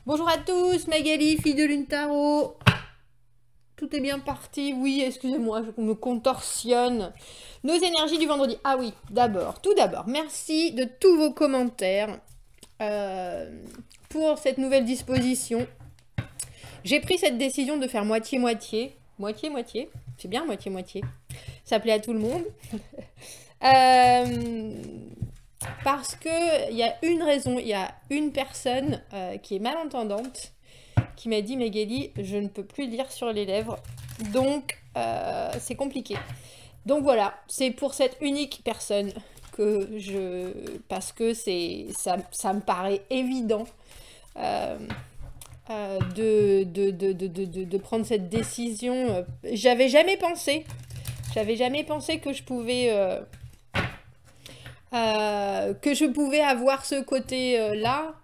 Bonjour à tous, Magali, fille de Lune Tarot. Tout est bien parti. Oui, excusez-moi, je me contorsionne. Nos énergies du vendredi. Ah oui, tout d'abord, merci de tous vos commentaires pour cette nouvelle disposition. J'ai pris cette décision de faire moitié-moitié. Moitié-moitié. C'est bien moitié-moitié. Ça plaît à tout le monde. Parce que il y a une raison, il y a une personne qui est malentendante qui m'a dit Magali, je ne peux plus lire sur les lèvres, donc c'est compliqué. Donc voilà, c'est pour cette unique personne que parce que ça me paraît évident de prendre cette décision. J'avais jamais pensé que je pouvais avoir ce côté-là.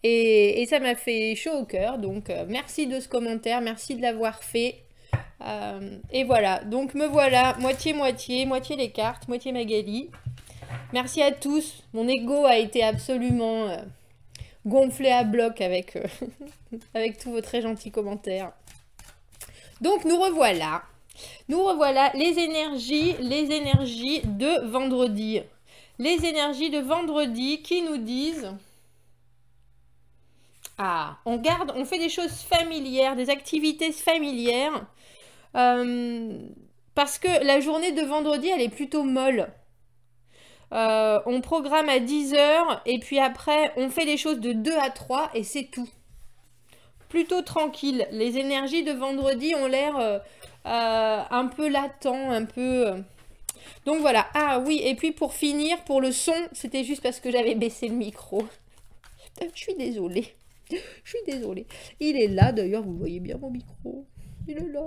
Et ça m'a fait chaud au cœur. Donc, merci de ce commentaire. Merci de l'avoir fait. Et voilà. Donc, me voilà. Moitié-moitié. Moitié les cartes. Moitié Magali. Merci à tous. Mon ego a été absolument gonflé à bloc avec, avec tous vos très gentils commentaires. Donc, nous revoilà. Nous revoilà les énergies de vendredi. Les énergies de vendredi qui nous disent... Ah, on fait des choses familières, des activités familières. Parce que la journée de vendredi, elle est plutôt molle. On programme à 10h et puis après, on fait des choses de 2 à 3 et c'est tout. Plutôt tranquille. Les énergies de vendredi ont l'air un peu latents, un peu... Donc voilà. Ah oui, et puis pour finir, pour le son, c'était juste parce que j'avais baissé le micro. Je suis désolée. Je suis désolée. Il est là, d'ailleurs, vous voyez bien mon micro. Il est là.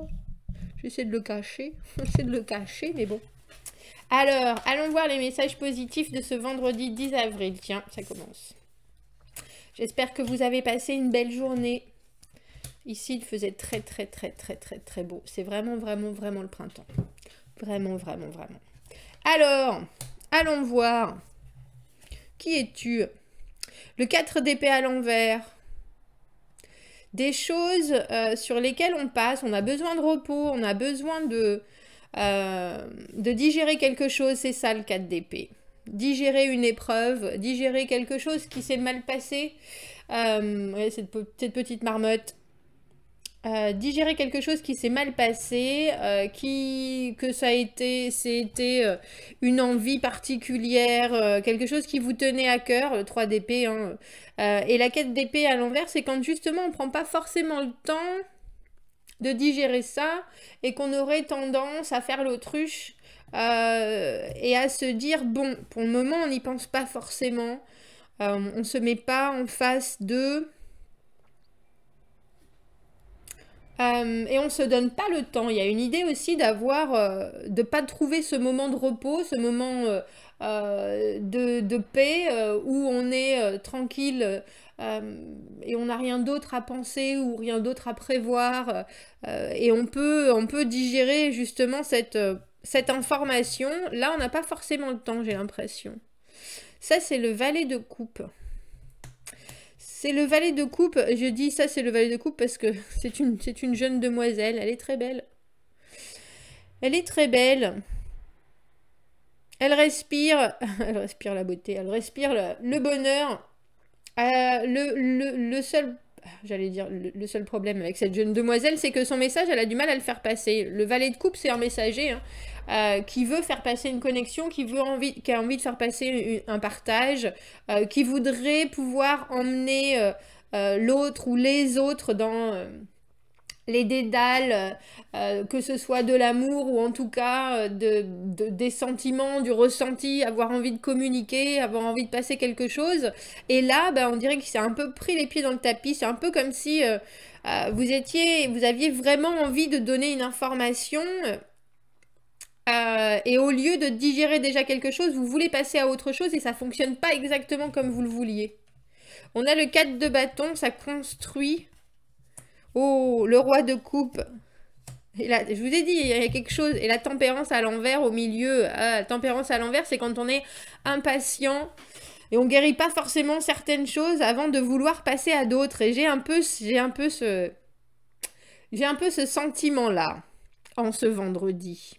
J'essaie de le cacher. J'essaie de le cacher, mais bon. Alors, allons voir les messages positifs de ce vendredi 10 avril. Tiens, ça commence. J'espère que vous avez passé une belle journée. Ici, il faisait très, très, très, très, très, très beau. C'est vraiment, vraiment, vraiment le printemps. Vraiment, vraiment, vraiment. Alors, allons voir. Qui es-tu? Le 4 d'épée à l'envers. Des choses sur lesquelles on passe, on a besoin de repos, on a besoin de digérer quelque chose, c'est ça le 4 d'épée. Digérer une épreuve, digérer quelque chose qui s'est mal passé, cette petite marmotte. Digérer quelque chose qui s'est mal passé, que c'était une envie particulière, quelque chose qui vous tenait à cœur, le 3 d'épée, hein, et la 4 d'épée à l'envers, c'est quand justement on prend pas forcément le temps de digérer ça, et qu'on aurait tendance à faire l'autruche, et à se dire, bon, pour le moment on n'y pense pas forcément, on se met pas en face de... et on se donne pas le temps. Il y a une idée aussi d'avoir, de pas trouver ce moment de repos, ce moment de paix où on est tranquille et on n'a rien d'autre à penser ou rien d'autre à prévoir et on peut digérer justement cette information. Là, on n'a pas forcément le temps, j'ai l'impression. Ça, c'est le valet de coupe. C'est le valet de coupe, je dis ça c'est le valet de coupe parce que c'est une jeune demoiselle, elle est très belle. Elle est très belle. Elle respire la beauté, elle respire le bonheur. Le seul, j'allais dire, le seul problème avec cette jeune demoiselle, c'est que son message, elle a du mal à le faire passer. Le valet de coupe, c'est un messager qui veut faire passer une connexion, qui a envie de faire passer un partage, qui voudrait pouvoir emmener l'autre ou les autres dans les dédales, que ce soit de l'amour ou en tout cas des sentiments, du ressenti, avoir envie de communiquer, avoir envie de passer quelque chose. Et là, on dirait qu'il s'est un peu pris les pieds dans le tapis. C'est un peu comme si vous aviez vraiment envie de donner une information et au lieu de digérer déjà quelque chose, vous voulez passer à autre chose et ça fonctionne pas exactement comme vous le vouliez. On a le 4 de bâton, ça construit... Oh, le roi de coupe. Et là, je vous ai dit, il y a quelque chose. Et la tempérance à l'envers au milieu. La tempérance à l'envers, c'est quand on est impatient. Et on guérit pas forcément certaines choses avant de vouloir passer à d'autres. Et j'ai un peu ce sentiment-là en ce vendredi.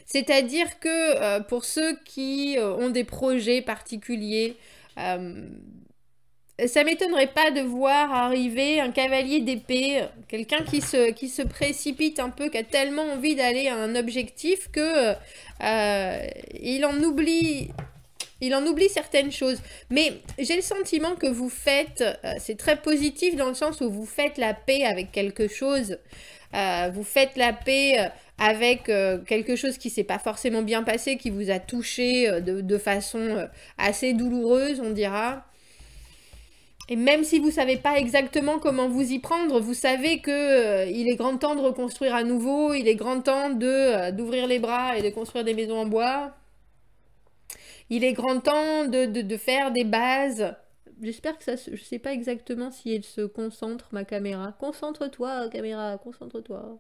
C'est-à-dire que pour ceux qui ont des projets particuliers, ça m'étonnerait pas de voir arriver un cavalier d'épée, quelqu'un qui se précipite un peu, qui a tellement envie d'aller à un objectif que il en oublie certaines choses. Mais j'ai le sentiment que vous faites, c'est très positif dans le sens où vous faites la paix avec quelque chose. Vous faites la paix avec quelque chose qui s'est pas forcément bien passé, qui vous a touché de façon assez douloureuse, on dira. Et même si vous savez pas exactement comment vous y prendre, vous savez que il est grand temps de reconstruire à nouveau, il est grand temps d'ouvrir les bras et de construire des maisons en bois. Il est grand temps de faire des bases. J'espère que ça je sais pas exactement si elle se concentre, ma caméra. Concentre-toi, caméra, concentre-toi.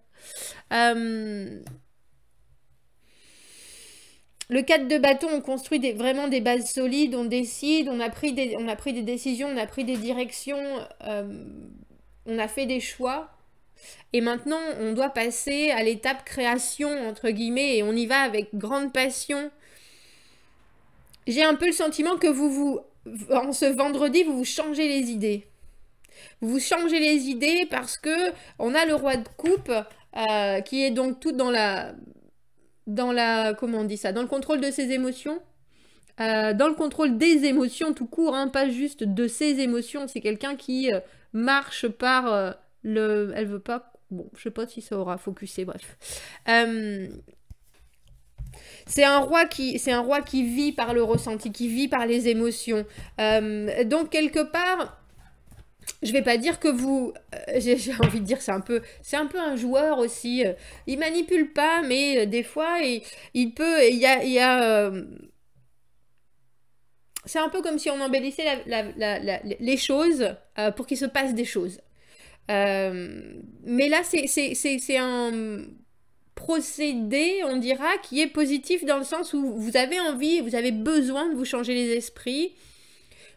Le 4 de bâton, on construit vraiment des bases solides, on décide, on a pris des décisions, on a pris des directions, on a fait des choix. Et maintenant, on doit passer à l'étape création, entre guillemets, et on y va avec grande passion. J'ai un peu le sentiment que en ce vendredi, vous changez les idées. Vous changez les idées parce que on a le roi de coupe qui est donc tout dans la comment on dit ça, dans le contrôle de ses émotions, dans le contrôle des émotions tout court, hein, pas juste de ses émotions. C'est quelqu'un qui marche par elle veut pas, bon, je sais pas si ça aura focusé, bref. C'est un roi qui vit par le ressenti, qui vit par les émotions. Donc quelque part, je vais pas dire que vous, j'ai envie de dire c'est un peu un joueur aussi. Il manipule pas, mais des fois il peut, il y a c'est un peu comme si on embellissait les choses pour qu'il se passe des choses. Mais là c'est un procédé, on dira, qui est positif dans le sens où vous avez envie, vous avez besoin de vous changer les esprits.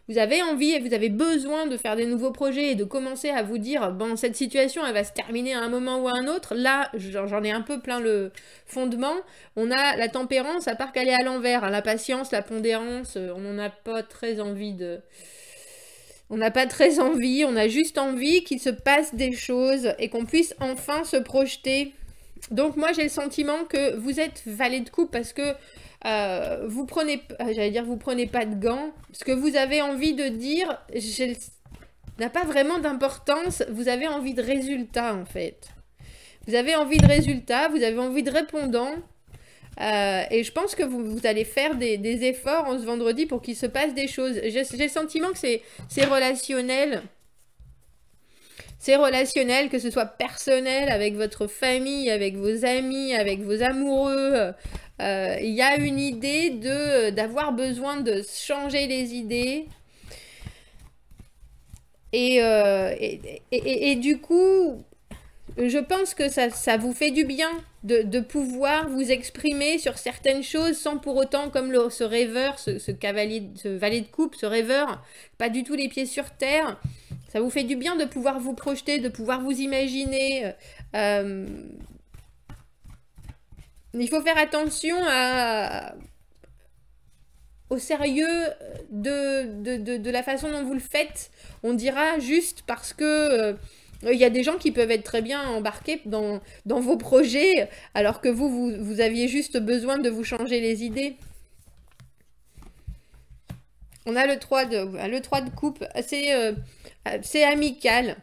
Vous avez envie et vous avez besoin de faire des nouveaux projets et de commencer à vous dire, bon, cette situation, elle va se terminer à un moment ou à un autre. Là, j'en ai un peu plein le fondement. On a la tempérance, à part qu'elle est à l'envers. Hein, la patience, la pondérance, on n'en a pas très envie de... On n'a pas très envie, on a juste envie qu'il se passe des choses et qu'on puisse enfin se projeter. Donc moi, j'ai le sentiment que vous êtes valet de coupe parce que vous prenez pas de gants. Ce que vous avez envie de dire n'a pas vraiment d'importance. Vous avez envie de résultats, en fait. Vous avez envie de résultats, vous avez envie de répondants. Et je pense que vous allez faire des efforts en ce vendredi pour qu'il se passe des choses. J'ai le sentiment que c'est relationnel. C'est relationnel, que ce soit personnel, avec votre famille, avec vos amis, avec vos amoureux. Il y a une idée d'avoir besoin de changer les idées. Et du coup, je pense que ça vous fait du bien de pouvoir vous exprimer sur certaines choses sans pour autant, comme ce rêveur, ce cavalier, ce valet de coupe, ce rêveur, pas du tout les pieds sur terre. Ça vous fait du bien de pouvoir vous projeter, de pouvoir vous imaginer. Il faut faire attention au sérieux de la façon dont vous le faites. On dira juste parce que il y a des gens qui peuvent être très bien embarqués dans vos projets, alors que vous aviez juste besoin de vous changer les idées. On a le 3 de coupe, c'est amical.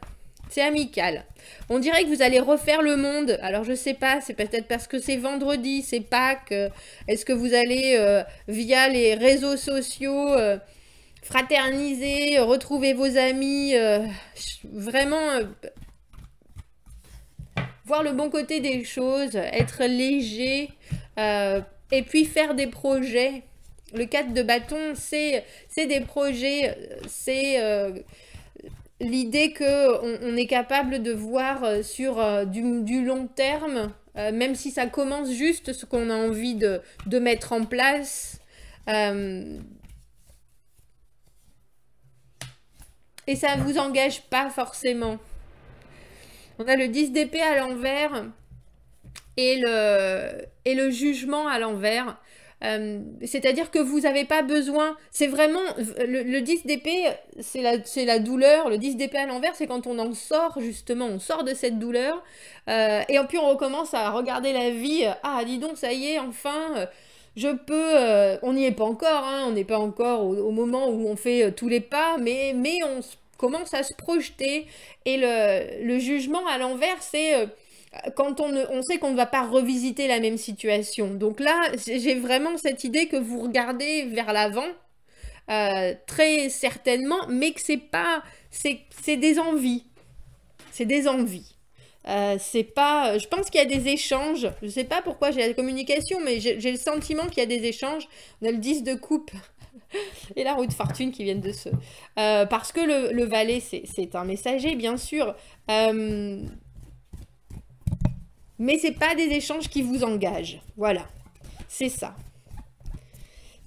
C'est amical. On dirait que vous allez refaire le monde. Alors je sais pas, c'est peut-être parce que c'est vendredi, c'est Pâques. Est-ce que vous allez, via les réseaux sociaux, fraterniser, retrouver vos amis, vraiment voir le bon côté des choses, être léger, et puis faire des projets. Le 4 de bâton, c'est des projets, c'est l'idée qu'on est capable de voir sur du long terme, même si ça commence juste ce qu'on a envie de mettre en place. et ça ne vous engage pas forcément. On a le 10 d'épée à l'envers et le jugement à l'envers. C'est-à-dire que vous n'avez pas besoin, c'est vraiment, le 10 d'épée, c'est la douleur, le 10 d'épée à l'envers, c'est quand on en sort justement, on sort de cette douleur, et puis on recommence à regarder la vie, ah dis donc ça y est, enfin, je peux, on n'y est pas encore, hein, on n'est pas encore au moment où on fait tous les pas, mais on commence à se projeter, et le jugement à l'envers, c'est... quand on sait qu'on ne va pas revisiter la même situation. Donc là, j'ai vraiment cette idée que vous regardez vers l'avant, très certainement, mais que c'est pas... C'est des envies. C'est des envies. C'est pas... Je pense qu'il y a des échanges. Je sais pas pourquoi j'ai la communication, mais j'ai le sentiment qu'il y a des échanges. On a le 10 de coupe et la roue de fortune qui viennent de se... parce que le valet, c'est un messager, bien sûr. Mais c'est pas des échanges qui vous engagent. Voilà, c'est ça.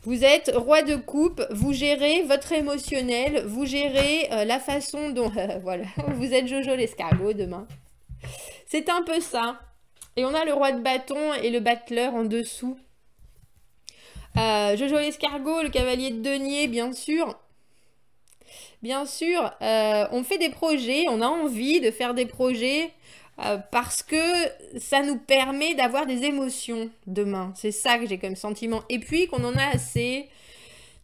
Vous êtes roi de coupe, vous gérez votre émotionnel, vous gérez la façon dont... voilà, vous êtes Jojo l'escargot demain. C'est un peu ça. Et on a le roi de bâton et le battleur en dessous. Jojo l'escargot, le cavalier de denier, bien sûr. Bien sûr, on fait des projets, on a envie de faire des projets... parce que ça nous permet d'avoir des émotions demain. C'est ça que j'ai comme sentiment. Et puis qu'on en a assez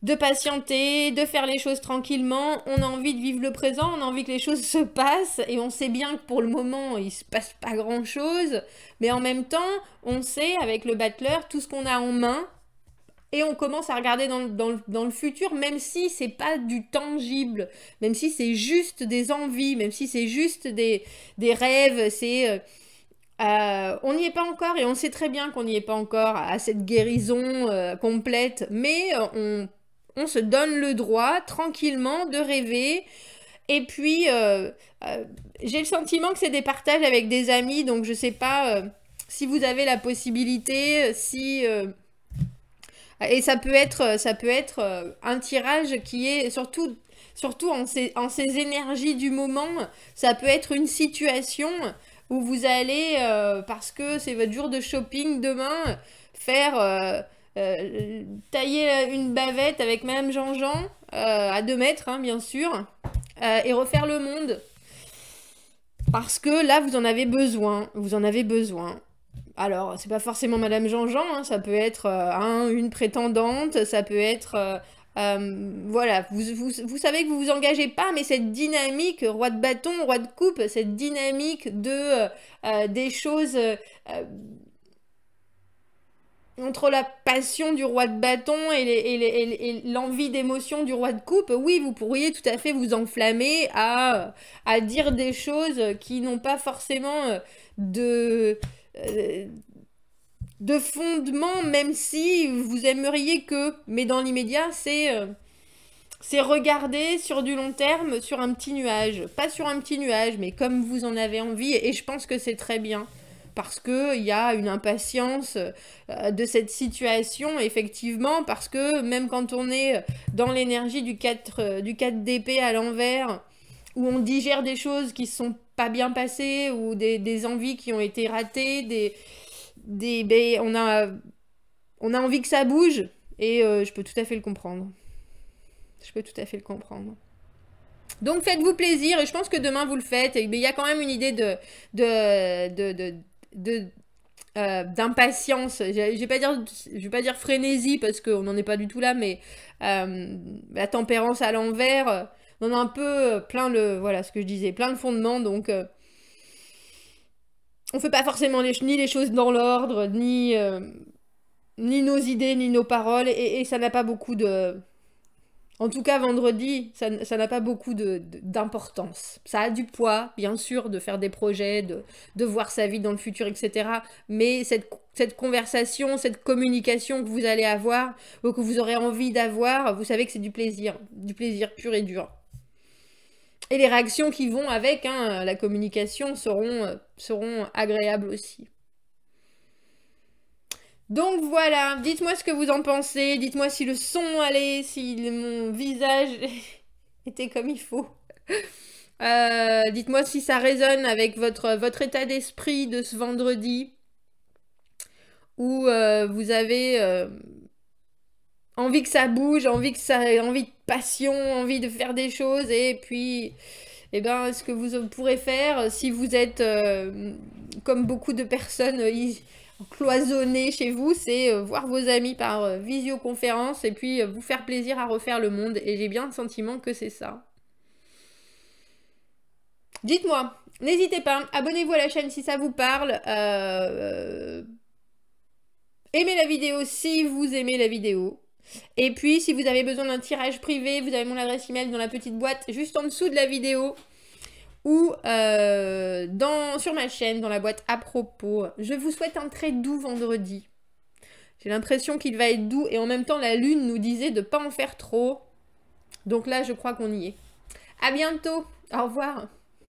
de patienter, de faire les choses tranquillement. On a envie de vivre le présent, on a envie que les choses se passent. Et on sait bien que pour le moment, il ne se passe pas grand-chose. Mais en même temps, on sait avec le battleur tout ce qu'on a en main. Et on commence à regarder dans le futur, même si c'est pas du tangible, même si c'est juste des envies, même si c'est juste des rêves, c'est... on n'y est pas encore et on sait très bien qu'on n'y est pas encore à cette guérison complète, mais on se donne le droit tranquillement de rêver. Et puis, j'ai le sentiment que c'est des partages avec des amis, donc je sais pas si vous avez la possibilité, si... et ça peut être un tirage qui est surtout en ces énergies du moment, ça peut être une situation où vous allez, parce que c'est votre jour de shopping demain, faire tailler une bavette avec Madame Jean-Jean, à 2 mètres, hein, bien sûr, et refaire le monde. Parce que là, vous en avez besoin, vous en avez besoin. Alors, c'est pas forcément Madame Jean-Jean, hein, ça peut être une prétendante, ça peut être... voilà, vous savez que vous vous engagez pas, mais cette dynamique, roi de bâton, roi de coupe, cette dynamique de des choses... entre la passion du roi de bâton et l'envie d'émotion du roi de coupe, oui, vous pourriez tout à fait vous enflammer à dire des choses qui n'ont pas forcément de fondement, même si vous aimeriez que. Mais dans l'immédiat, c'est regarder sur du long terme, sur un petit nuage. Pas sur un petit nuage, mais comme vous en avez envie, et je pense que c'est très bien. Parce qu'il y a une impatience de cette situation, effectivement, parce que même quand on est dans l'énergie du 4 d'épée à l'envers, où on digère des choses qui ne sont pas bien passées, ou des envies qui ont été ratées, on a envie que ça bouge, et je peux tout à fait le comprendre. Je peux tout à fait le comprendre. Donc faites-vous plaisir, et je pense que demain vous le faites, et il y a quand même une idée d'impatience. Je vais pas dire frénésie parce qu'on n'en est pas du tout là, mais la tempérance à l'envers, on a un peu voilà ce que je disais, plein de fondements, donc on fait pas forcément ni les choses dans l'ordre, ni nos idées, ni nos paroles, et ça n'a pas beaucoup de... En tout cas, vendredi, ça n'a pas beaucoup d'importance. Ça a du poids, bien sûr, de faire des projets, de voir sa vie dans le futur, etc. Mais cette conversation, cette communication que vous allez avoir, ou que vous aurez envie d'avoir, vous savez que c'est du plaisir pur et dur. Et les réactions qui vont avec la communication seront agréables aussi. Donc voilà, dites-moi ce que vous en pensez, dites-moi si le son allait, si mon visage était comme il faut. Dites-moi si ça résonne avec votre état d'esprit de ce vendredi, où vous avez envie que ça bouge, envie de passion, envie de faire des choses, et puis, eh ben, ce que vous pourrez faire, si vous êtes comme beaucoup de personnes cloisonnées chez vous, c'est voir vos amis par visioconférence, et puis vous faire plaisir à refaire le monde, et j'ai bien le sentiment que c'est ça. Dites-moi, n'hésitez pas, abonnez-vous à la chaîne si ça vous parle, aimez la vidéo si vous aimez la vidéo. Et puis, si vous avez besoin d'un tirage privé, vous avez mon adresse email dans la petite boîte juste en dessous de la vidéo ou sur ma chaîne, dans la boîte à propos. Je vous souhaite un très doux vendredi. J'ai l'impression qu'il va être doux et en même temps, la lune nous disait de ne pas en faire trop. Donc là, je crois qu'on y est. À bientôt. Au revoir.